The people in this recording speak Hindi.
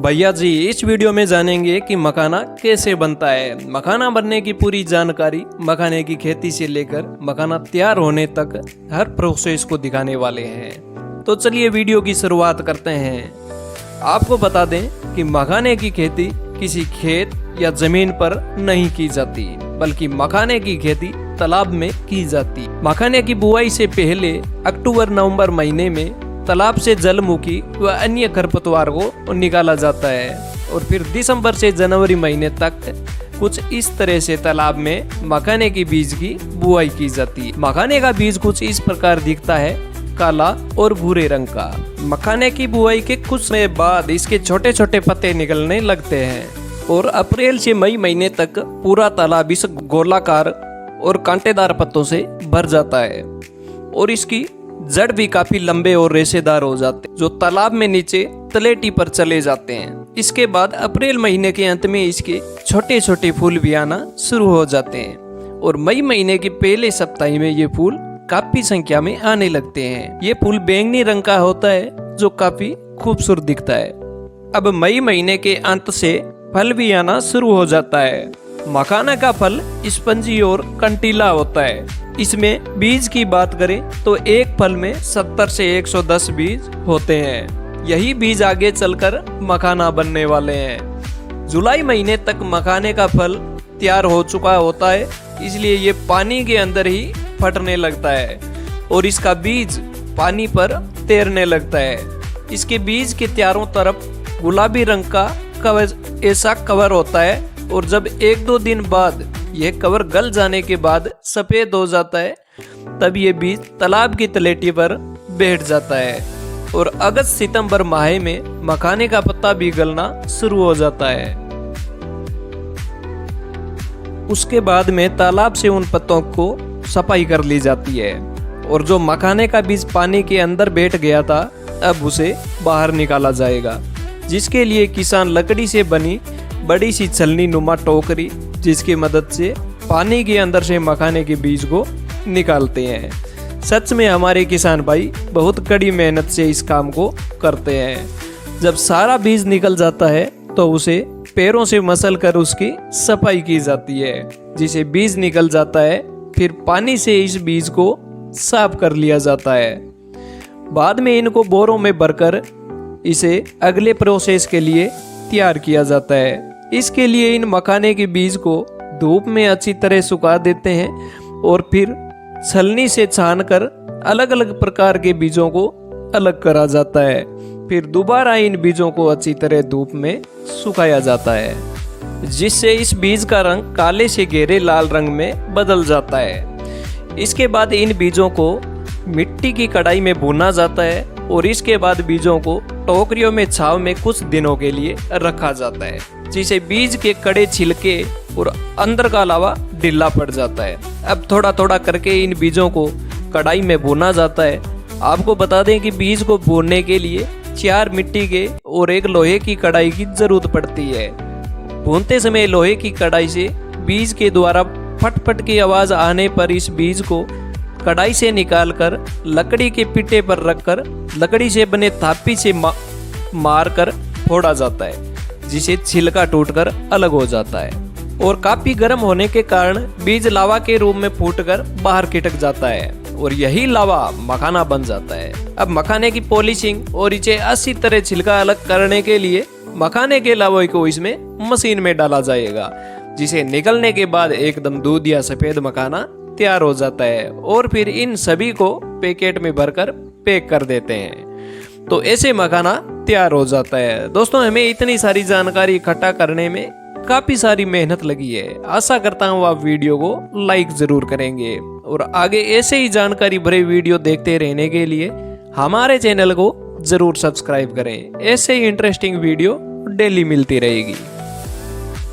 भैया जी, इस वीडियो में जानेंगे कि मखाना कैसे बनता है। मखाना बनने की पूरी जानकारी मखाने की खेती से लेकर मखाना तैयार होने तक हर प्रोसेस को दिखाने वाले हैं। तो चलिए वीडियो की शुरुआत करते हैं। आपको बता दें कि मखाने की खेती किसी खेत या जमीन पर नहीं की जाती, बल्कि मखाने की खेती तालाब में की जाती। मखाने की बुआई से पहले अक्टूबर-नवंबर महीने में तालाब से जलमुखी व अन्य खरपतवार को निकाला जाता है और फिर दिसंबर से जनवरी महीने तक कुछ इस तरह से तालाब में मखाने की बीज की बुआई की जाती है। मखाने का बीज कुछ इस प्रकार दिखता है, काला और भूरे रंग का। मखाने की बुआई के कुछ समय बाद इसके छोटे छोटे पत्ते निकलने लगते हैं और अप्रैल से मई महीने तक पूरा तालाब इस गोलाकार और कांटेदार पत्तों से भर जाता है और इसकी जड़ भी काफी लंबे और रेशेदार हो जाते हैं, जो तालाब में नीचे तलेटी पर चले जाते हैं। इसके बाद अप्रैल महीने के अंत में इसके छोटे छोटे फूल भी आना शुरू हो जाते हैं और मई महीने के पहले सप्ताह में ये फूल काफी संख्या में आने लगते हैं। ये फूल बैंगनी रंग का होता है, जो काफी खूबसूरत दिखता है। अब मई महीने के अंत से फल भी आना शुरू हो जाता है। मखाना का फल स्पंजी और कंटीला होता है। इसमें बीज की बात करें तो एक फल में 70 से 110 बीज होते हैं। यही बीज आगे चलकर मखाना बनने वाले हैं। जुलाई महीने तक मखाने का फल तैयार हो चुका होता है, इसलिए ये पानी के अंदर ही फटने लगता है और इसका बीज पानी पर तैरने लगता है। इसके बीज के चारों तरफ गुलाबी रंग का कवर ऐसा कवर होता है और जब 1-2 दिन बाद यह कवर गल जाने के बाद सफेद हो जाता है, तब ये बीज तालाब की तलेटी पर बैठ जाता है और अगस्त सितंबर माह में मखाने का पत्ता भी गलना शुरू हो जाता है। उसके बाद में तालाब से उन पत्तों को सफाई कर ली जाती है और जो मखाने का बीज पानी के अंदर बैठ गया था, अब उसे बाहर निकाला जाएगा, जिसके लिए किसान लकड़ी से बनी बड़ी सी छलनी नुमा टोकरी, जिसकी मदद से पानी के अंदर से मखाने के बीज को निकालते हैं। सच में हमारे किसान भाई बहुत कड़ी मेहनत से इस काम को करते हैं। जब सारा बीज निकल जाता है तो उसे पैरों से मसल कर उसकी सफाई की जाती है, जिसे बीज निकल जाता है। फिर पानी से इस बीज को साफ कर लिया जाता है। बाद में इनको बोरों में भरकर इसे अगले प्रोसेस के लिए तैयार किया जाता है। इसके लिए इन मखाने के बीज को धूप में अच्छी तरह सुखा देते हैं और फिर छलनी से छानकर अलग अलग प्रकार के बीजों को अलग करा जाता है। फिर दोबारा इन बीजों को अच्छी तरह धूप में सुखाया जाता है, जिससे इस बीज का रंग काले से गहरे लाल रंग में बदल जाता है। इसके बाद इन बीजों को मिट्टी की कढ़ाई में भुना जाता है और इसके बाद बीजों को टोकरियों में छाव में कुछ दिनों के लिए रखा जाता है, जिसे बीज के कड़े छिलके और अंदर का लावा ढीला पड़ जाता है। अब थोड़ा थोड़ा करके इन बीजों को कढ़ाई में भुना जाता है। आपको बता दें कि बीज को भूनने के लिए 4 मिट्टी के और 1 लोहे की कढ़ाई की जरूरत पड़ती है। भूनते समय लोहे की कढ़ाई से बीज के द्वारा फटफट की आवाज आने पर इस बीज को कढ़ाई से निकालकर लकड़ी के पिट्टे पर रखकर लकड़ी से बने थापी से मार कर फोड़ा जाता है, जिसे छिलका टूटकर अलग हो जाता है और काफी गर्म होने के कारण बीज लावा के रूप में फूटकर बाहर खिटक जाता है और यही लावा मखाना बन जाता है। अब मखाने की पॉलिशिंग और इसे अच्छी तरह छिलका अलग करने के लिए मखाने के लावे को इसमें मशीन में डाला जाएगा, जिसे निकलने के बाद एकदम दूध या सफेद मखाना तैयार हो जाता है और फिर इन सभी को पैकेट में भरकर पैक कर देते हैं। तो ऐसे मखाना तैयार हो जाता है। दोस्तों, हमें इतनी सारी जानकारी इकट्ठा करने में काफी सारी मेहनत लगी है। आशा करता हूँ आप वीडियो को लाइक जरूर करेंगे और आगे ऐसे ही जानकारी भरे वीडियो देखते रहने के लिए हमारे चैनल को जरूर सब्सक्राइब करें। ऐसे ही इंटरेस्टिंग वीडियो डेली मिलती रहेगी।